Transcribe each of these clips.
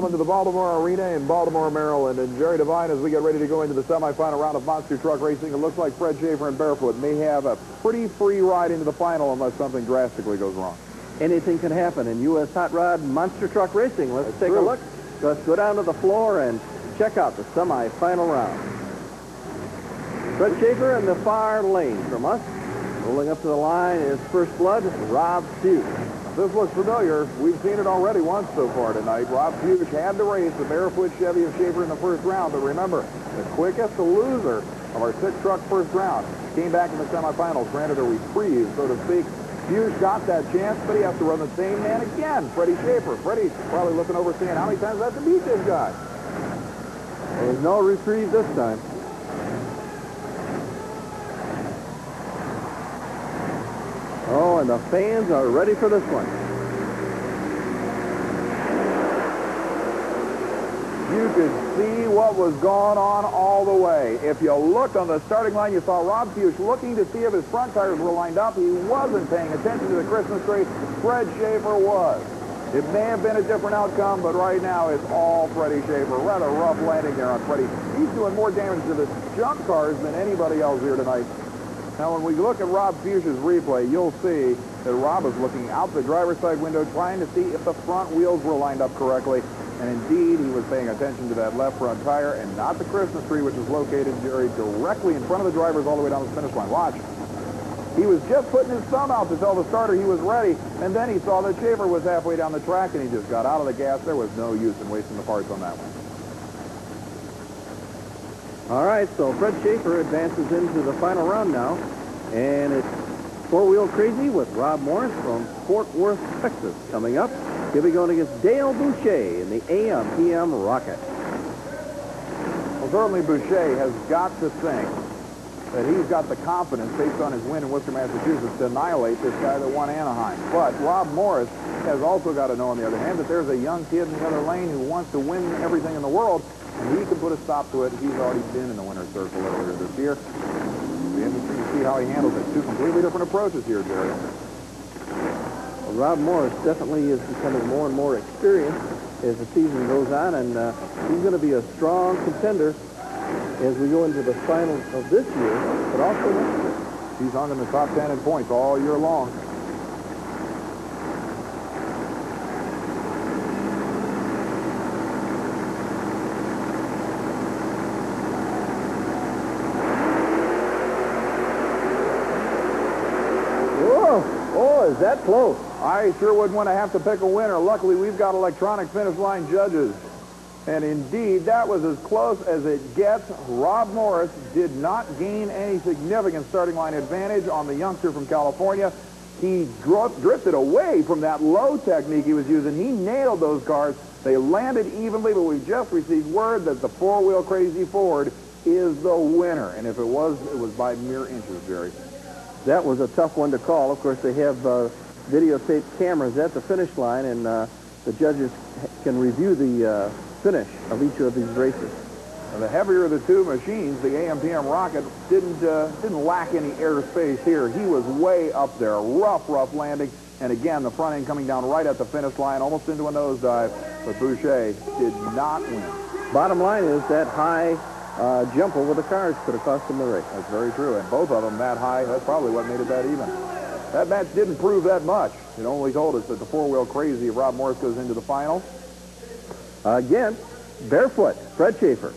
gentlemen, to the Baltimore Arena in Baltimore, Maryland. And Jerry Devine, as we get ready to go into the semifinal round of monster truck racing, it looks like Fred Schaefer and Barefoot may have a pretty free ride into the final unless something drastically goes wrong. Anything can happen in U.S. Hot Rod Monster Truck Racing. Let's take a look. Let's go down to the floor and check out the semifinal round. Fred Schaefer in the far lane from us. Rolling up to the line is First Blood, Rob Fuchs. This looks familiar. We've seen it already once so far tonight. Rob Fuchs had to race the Barefoot Chevy of Schaefer in the first round, but remember, the quickest loser of our 6-truck first round came back in the semifinals, granted a reprieve, so to speak. Fuchs got that chance, but he has to run the same man again, Freddie Schaefer. Freddie's probably looking over saying, how many times I have to beat this guy? There's no reprieve this time. Oh, and the fans are ready for this one. You could see what was going on all the way. If you looked on the starting line, you saw Rob Fuchs looking to see if his front tires were lined up. He wasn't paying attention to the Christmas tree. Fred Schaefer was. It may have been a different outcome, but right now it's all Freddie Schaefer. Rather rough landing there on Freddie. He's doing more damage to the jump cars than anybody else here tonight. Now, when we look at Rob Fuchs' replay, you'll see that Rob is looking out the driver's side window trying to see if the front wheels were lined up correctly. And indeed, he was paying attention to that left front tire and not the Christmas tree, which is located, Jerry, directly in front of the drivers all the way down the finish line. Watch. He was just putting his thumb out to tell the starter he was ready, and then he saw that Schaefer was halfway down the track, and he just got out of the gas. There was no use in wasting the parts on that one. All right, so Fred Schaefer advances into the final round now, and it's Four-Wheel Crazy with Rob Morris from Fort Worth, Texas, coming up. He'll be going against Dale Boucher in the AM/PM Rocket. Well, certainly Boucher has got to think that he's got the confidence, based on his win in Worcester, Massachusetts, to annihilate this guy that won Anaheim. But Rob Morris has also got to know, on the other hand, that there's a young kid in the other lane who wants to win everything in the world, and he can put a stop to it. He's already been in the winner's circle earlier this year. It'll be interesting to see how he handles it. Two completely different approaches here, Jerry. Well, Rob Morris definitely is becoming more and more experienced as the season goes on, and he's going to be a strong contender as we go into the finals of this year, but also next year. He's hung in the top 10 in points all year long. Is that close? I sure wouldn't want to have to pick a winner. Luckily, we've got electronic finish line judges. And indeed, that was as close as it gets. Rob Morris did not gain any significant starting line advantage on the youngster from California. He drifted away from that low technique he was using. He nailed those cars. They landed evenly, but we just received word that the Four-Wheel Crazy Ford is the winner. And if it was by mere inches, Jerry. That was a tough one to call. Of course, they have videotape cameras at the finish line, and the judges can review the finish of each of these races. And the heavier of the two machines, the AM/PM Rocket, didn't lack any airspace here. He was way up there, rough landing, and again, the front end coming down right at the finish line, almost into a nosedive, but Boucher did not win. Bottom line is that high jump over the cars could have cost him the race. That's very true, and both of them that high, that's probably what made it that even. That match didn't prove that much. It only told us that the Four-Wheel Crazy of Rob Morris goes into the final. Again, Barefoot, Fred Schaefer.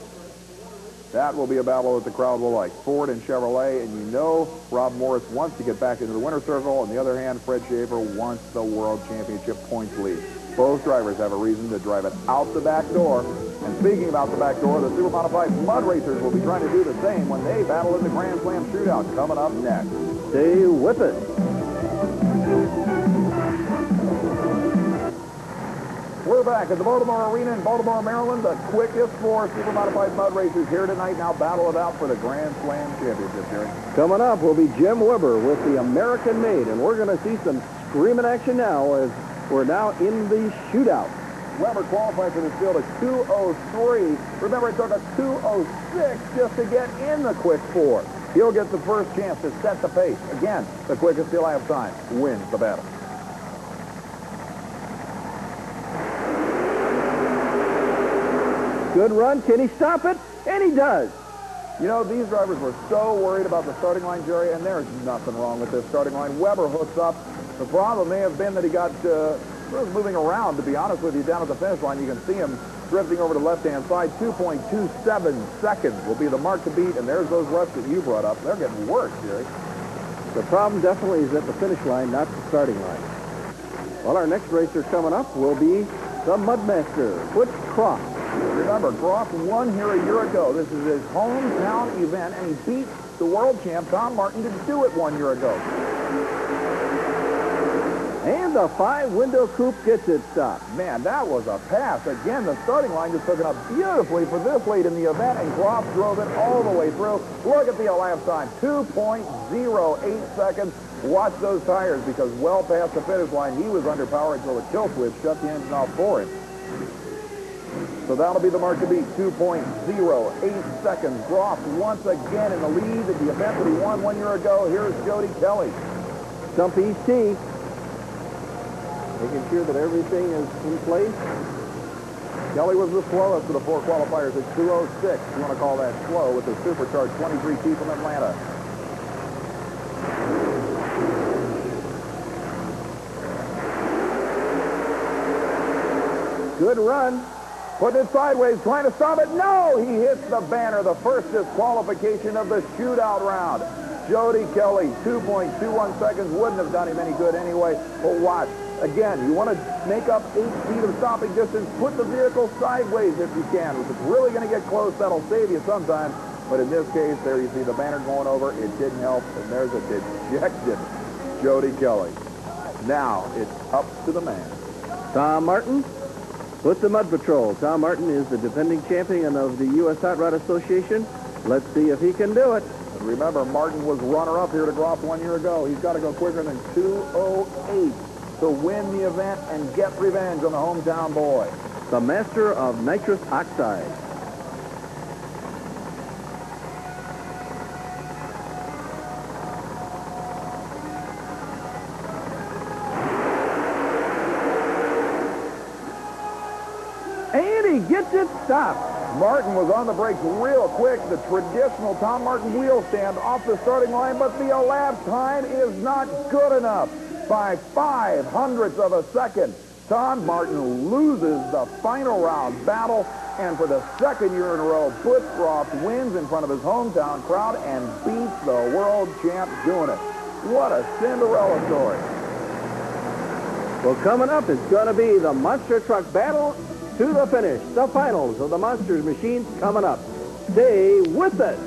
That will be a battle that the crowd will like. Ford and Chevrolet, and you know Rob Morris wants to get back into the winner's circle. On the other hand, Fred Schaefer wants the World Championship points lead. Both drivers have a reason to drive it out the back door. And speaking about the back door, the Super Modified Mud Racers will be trying to do the same when they battle in the Grand Slam Shootout coming up next. Stay with it. We're back at the Baltimore Arena in Baltimore, Maryland. The quickest four Super Modified Mud Racers here tonight. Now battle it out for the Grand Slam Championship, Jerry. Coming up will be Jim Weber with the American Made, and we're going to see some screaming action now as we're now in the shootout. Weber qualified for this field at 2:03. Remember, it took a 2:06 just to get in the quick four. He'll get the first chance to set the pace. Again, the quickest he'll have time wins the battle. Good run. Can he stop it? And he does. You know, these drivers were so worried about the starting line, Jerry, and there's nothing wrong with this starting line. Weber hooks up. The problem may have been that he got sort of moving around, to be honest with you, down at the finish line. You can see him drifting over to the left-hand side. 2.27 seconds will be the mark to beat, and there's those ruts that you brought up. They're getting worse, Jerry. The problem definitely is at the finish line, not the starting line. Well, our next racer coming up will be the Mudmaster, Butch Croft. Remember, Groff won here a year ago. This is his hometown event, and he beat the world champ, Tom Martin, to do it 1 year ago. And the 5-window coupe gets it stopped. Man, that was a pass. Again, the starting line just took it up beautifully for this late in the event, and Groff drove it all the way through. Look at the elapsed time, 2.08 seconds. Watch those tires, because well past the finish line, he was underpowered until the kill switch shut the engine off for him. So that'll be the mark to beat, 2.08 seconds. Groff once again in the lead at the event that he won 1 year ago. Here's Jody Kelly. Stump EC. Making sure that everything is in place. Kelly was the slowest of the 4 qualifiers at 2:06. You want to call that slow with the supercharged 23T from Atlanta. Good run. Putting it sideways, trying to stop it. No! He hits the banner. The first disqualification of the shootout round. Jody Kelly, 2.21 seconds. Wouldn't have done him any good anyway. But watch. Again, you want to make up 8 feet of stopping distance. Put the vehicle sideways if you can. If it's really going to get close, that'll save you sometime. But in this case, there you see the banner going over. It didn't help. And there's a dejected Jody Kelly. Now it's up to the man. Tom Martin with the Mud Patrol. Tom Martin is the defending champion of the U.S. Hot Rod Association. Let's see if he can do it. And remember, Martin was runner-up here to Groff 1 year ago. He's got to go quicker than 2:08 to win the event and get revenge on the hometown boy. The master of nitrous oxide. And he gets it stopped. Martin was on the brakes real quick. The traditional Tom Martin wheel stand off the starting line, but the elapsed time is not good enough. By 0.05 of a second, Tom Martin loses the final round battle, and for the second year in a row, Butch Croft wins in front of his hometown crowd and beats the world champ doing it. What a Cinderella story. Well, coming up is going to be the monster truck battle to the finish. The finals of the Monsters machines coming up. Stay with us.